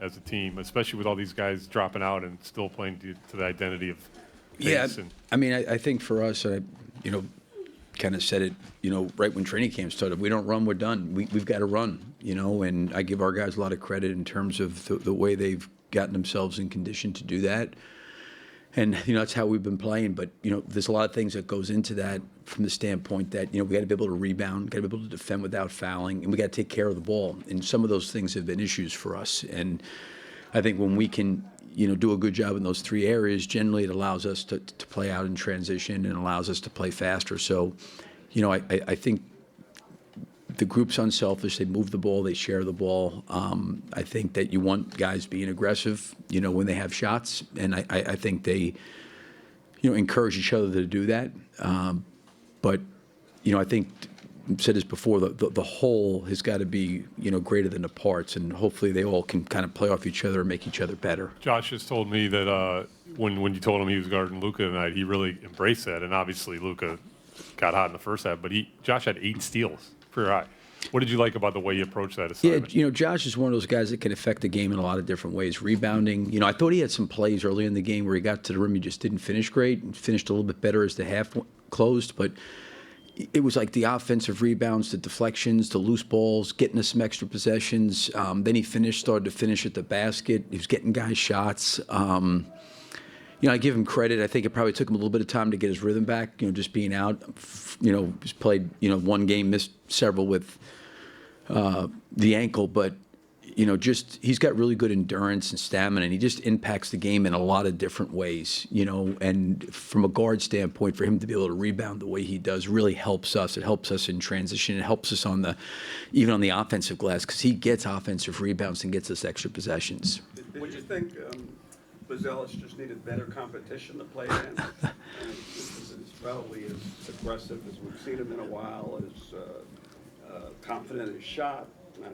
as a team, especially with all these guys dropping out and still playing to the identity of Yeah, pace? And I mean, I think for us, kind of said it, right when training camp started. We don't run, we're done. We've got to run, and I give our guys a lot of credit in terms of the way they've gotten themselves in condition to do that. And, that's how we've been playing. But, there's a lot of things that goes into that from the standpoint that, we got to be able to rebound, got to be able to defend without fouling, and we got to take care of the ball. And some of those things have been issues for us. And I think when we can, do a good job in those three areas, generally it allows us to play out in transition and allows us to play faster. So, I think the group's unselfish. They move the ball. They share the ball. I think that you want guys being aggressive, when they have shots. And I think they, encourage each other to do that. But, I think I've said this before, the whole has got to be, greater than the parts. And hopefully they all can kind of play off each other and make each other better. Josh has told me that when you told him he was guarding Luka tonight, he really embraced that. And obviously Luka got hot in the first half, but Josh had 8 steals. Pretty high. What did you like about the way you approached that assignment? Yeah, Josh is one of those guys that can affect the game in a lot of different ways. Rebounding, I thought he had some plays early in the game where he got to the rim, he just didn't finish great, and finished a little bit better as the half closed, but it was like the offensive rebounds, the deflections, the loose balls, getting us some extra possessions. Then he started to finish at the basket. He was getting guys shots. I give him credit. I think it probably took him a little bit of time to get his rhythm back, just being out. He's played, one game, missed several with the ankle, but, he's got really good endurance and stamina, and he just impacts the game in a lot of different ways, and from a guard standpoint, for him to be able to rebound the way he does really helps us. It helps us in transition. It helps us even on the offensive glass, because he gets offensive rebounds and gets us extra possessions. Would you think Buzelis just needed better competition to play against? He's probably as aggressive as we've seen him in a while, as confident in his shot, not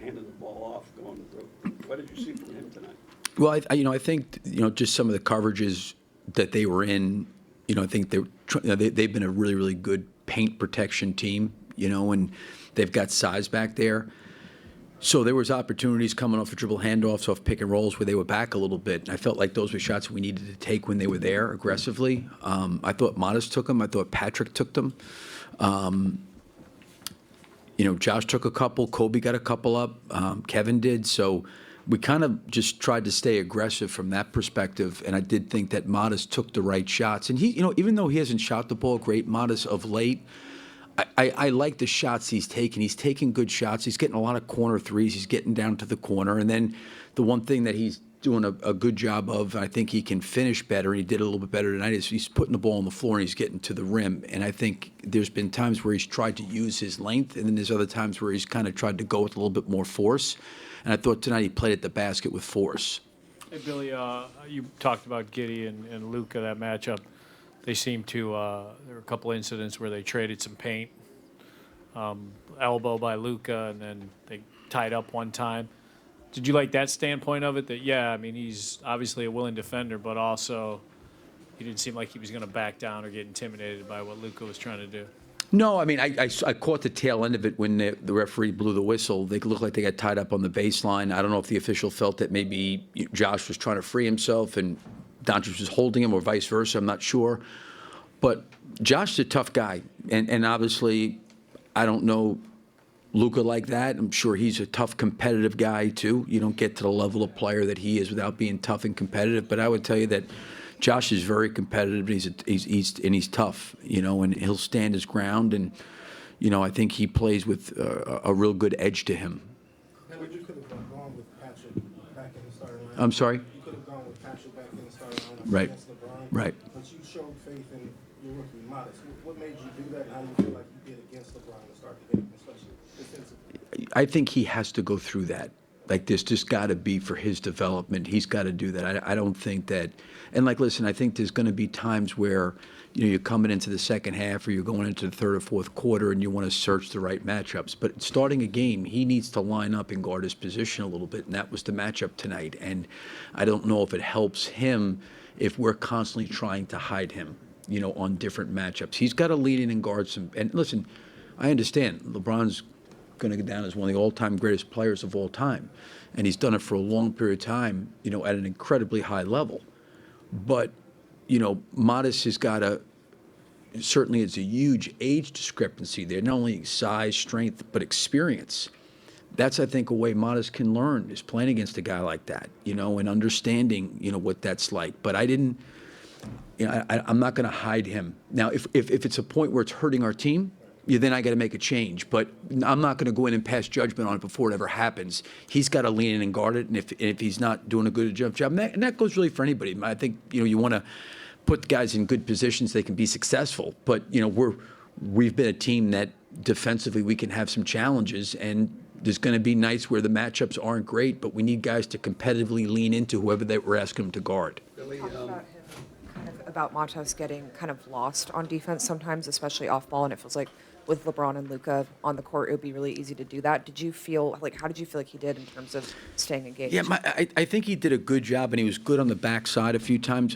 handing the ball off, going through. What did you see from him tonight? Well, I think just some of the coverages that they were in. I think they've been a really, really good paint protection team. And they've got size back there. So there was opportunities coming off of dribble handoffs, off pick and rolls where they were back a little bit. And I felt like those were shots we needed to take when they were there aggressively. I thought Modest took them. I thought Patrick took them. Josh took a couple. Kobe got a couple up. Kevin did. So we kind of just tried to stay aggressive from that perspective. And I did think that Modest took the right shots. And he, even though he hasn't shot the ball great, Modest of late, I like the shots he's taking. He's taking good shots. He's getting a lot of corner threes. He's getting down to the corner. And then the one thing that he's doing a good job of, and I think he can finish better, and he did a little bit better tonight, is he's putting the ball on the floor and he's getting to the rim. And I think there's been times where he's tried to use his length, and then there's other times where he's kind of tried to go with a little bit more force. And I thought tonight he played at the basket with force. Hey, Billy, you talked about Giddey and Luka, that matchup. They seem to, there were a couple incidents where they traded some paint, elbow by Luka, and then they tied up one time. Did you like that standpoint of it? That, yeah, I mean, he's obviously a willing defender, but also he didn't seem like he was going to back down or get intimidated by what Luka was trying to do. No, I mean, I caught the tail end of it when the referee blew the whistle. They looked like they got tied up on the baseline. I don't know if the official felt that maybe Josh was trying to free himself and Doncic was holding him, or vice versa. I'm not sure. But Josh is a tough guy, and obviously I don't know Luka like that. I'm sure he's a tough, competitive guy too. You don't get to the level of player that he is without being tough and competitive. But I would tell you that Josh is very competitive. He's tough, and he'll stand his ground. And I think he plays with a real good edge to him. You could have gone with Patrick back in the starting lineup. I'm sorry? You could have gone with Patrick back in the starting lineup Right. against LeBron. Right. But you showed faith in your rookie Modest. What made you do that, and how do you feel like you did against LeBron to start the game, especially defensively? I think he has to go through that. Like, this just got to be for his development. He's got to do that. I don't think that – and, listen, I think there's going to be times where, you're coming into the second half or you're going into the third or fourth quarter and you want to search the right matchups. But starting a game, he needs to line up and guard his position a little bit, and that was the matchup tonight. And I don't know if it helps him if we're constantly trying to hide him, on different matchups. He's got to lean in and guard some – and, listen, I understand LeBron's going to go down as one of the all-time greatest players of all time. And he's done it for a long period of time, at an incredibly high level. But, Modest has got certainly it's a huge age discrepancy there, not only size, strength, but experience. That's, I think, a way Modest can learn is playing against a guy like that, and understanding, what that's like. But I didn't, I'm not going to hide him. Now, if it's a point where it's hurting our team, then I got to make a change. But I'm not going to go in and pass judgment on it before it ever happens. He's got to lean in and guard it. And if he's not doing a good job, and that goes really for anybody. I think, you want to put guys in good positions they can be successful. But, we've been a team that defensively we can have some challenges, and there's going to be nights where the matchups aren't great, but we need guys to competitively lean into whoever that we're asking them to guard. Billy, Talked about him, about Matos getting kind of lost on defense sometimes, especially off ball, and it feels like with LeBron and Luka on the court, it would be really easy to do that. How did you feel like he did in terms of staying engaged? Yeah, I think he did a good job, and he was good on the backside a few times.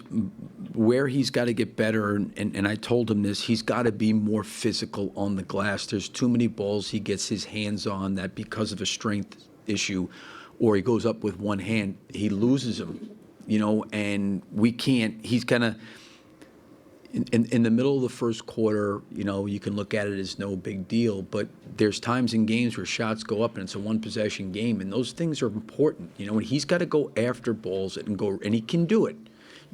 Where he's got to get better, and I told him this, he's got to be more physical on the glass. There's too many balls he gets his hands on that because of a strength issue, or he goes up with one hand, he loses them, and we can't, he's kind of, in the middle of the first quarter, you can look at it as no big deal, but there's times in games where shots go up and it's a one-possession game, and those things are important, and he's got to go after balls and he can do it,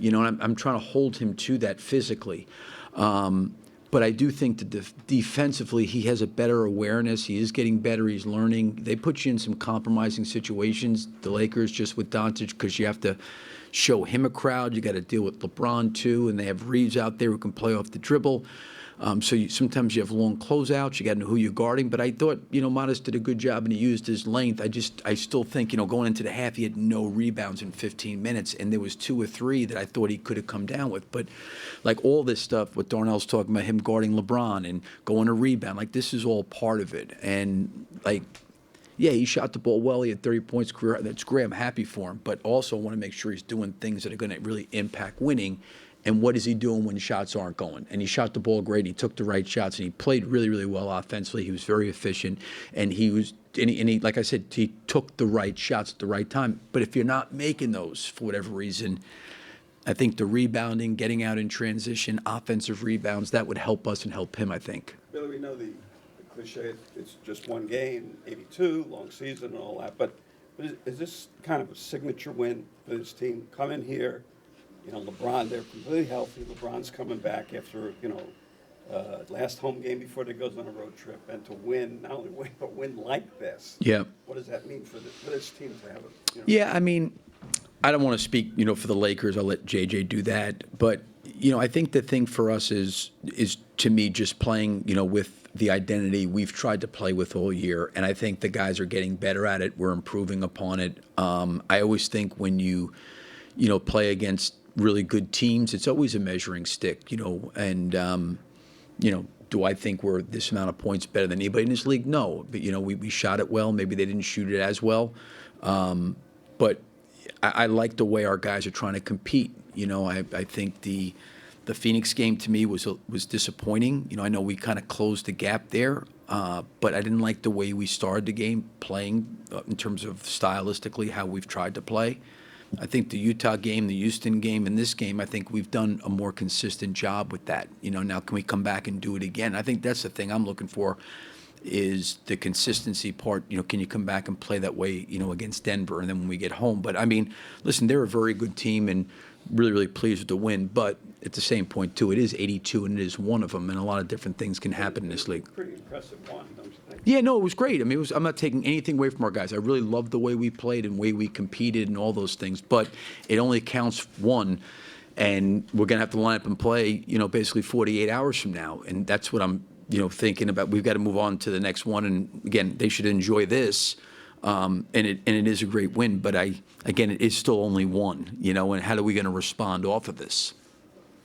and I'm trying to hold him to that physically. But I do think that defensively he has a better awareness. He is getting better. He's learning. They put you in some compromising situations, the Lakers, just with Doncic, because you have to show him a crowd. You got to deal with LeBron too, and they have Reeves out there who can play off the dribble. So sometimes you have long closeouts. You got to know who you're guarding. But I thought, Modest did a good job, and he used his length. I still think, going into the half, he had no rebounds in 15 minutes, and there was 2 or 3 that I thought he could have come down with. But like all this stuff, what Darnell's talking about, him guarding LeBron and going to rebound, this is all part of it. And yeah, he shot the ball well. He had 30 points career. That's great. I'm happy for him. But also want to make sure he's doing things that are going to really impact winning. And what is he doing when shots aren't going? And he shot the ball great. He took the right shots, and he played really, really well offensively. He was very efficient, and he, like I said, he took the right shots at the right time. But if you're not making those for whatever reason, I think the rebounding, getting out in transition, offensive rebounds, that would help us and help him, I think. Billy, we know the cliche, it's just one game, 82, long season and all that, but is this kind of a signature win for this team? Come in here, LeBron, they're completely healthy. LeBron's coming back after, last home game before they goes on a road trip, and to win, not only win, but win like this. Yeah. What does that mean for this team to have it? Yeah, I don't want to speak, for the Lakers. I'll let JJ do that. But, I think the thing for us is to me just playing, with the identity we've tried to play with all year. And I think the guys are getting better at it. We're improving upon it. I always think when you play against really good teams, it's always a measuring stick, and, do I think we're this amount of points better than anybody in this league? No. But, we shot it well. Maybe they didn't shoot it as well. But I like the way our guys are trying to compete. I think the Phoenix game to me was disappointing. I know we kind of closed the gap there, but I didn't like the way we started the game playing in terms of stylistically how we've tried to play. I think the Utah game, the Houston game, and this game, I think we've done a more consistent job with that. Now can we come back and do it again? I think that's the thing I'm looking for is the consistency part. Can you come back and play that way, against Denver, and then when we get home? But, listen, they're a very good team and really, really pleased with the win. But at the same point, too, it is 82, and it is one of them, and a lot of different things can happen in this league. Pretty impressive one, don't you think? Yeah, no, it was great. I'm not taking anything away from our guys. I really loved the way we played and the way we competed and all those things. But it only counts one, and we're going to have to line up and play, basically 48 hours from now. And that's what I'm, thinking about. We've got to move on to the next one. And, again, they should enjoy this. And it is a great win. But, again, it is still only one, and how are we going to respond off of this?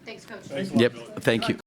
Thanks, Coach. Yep, thank you.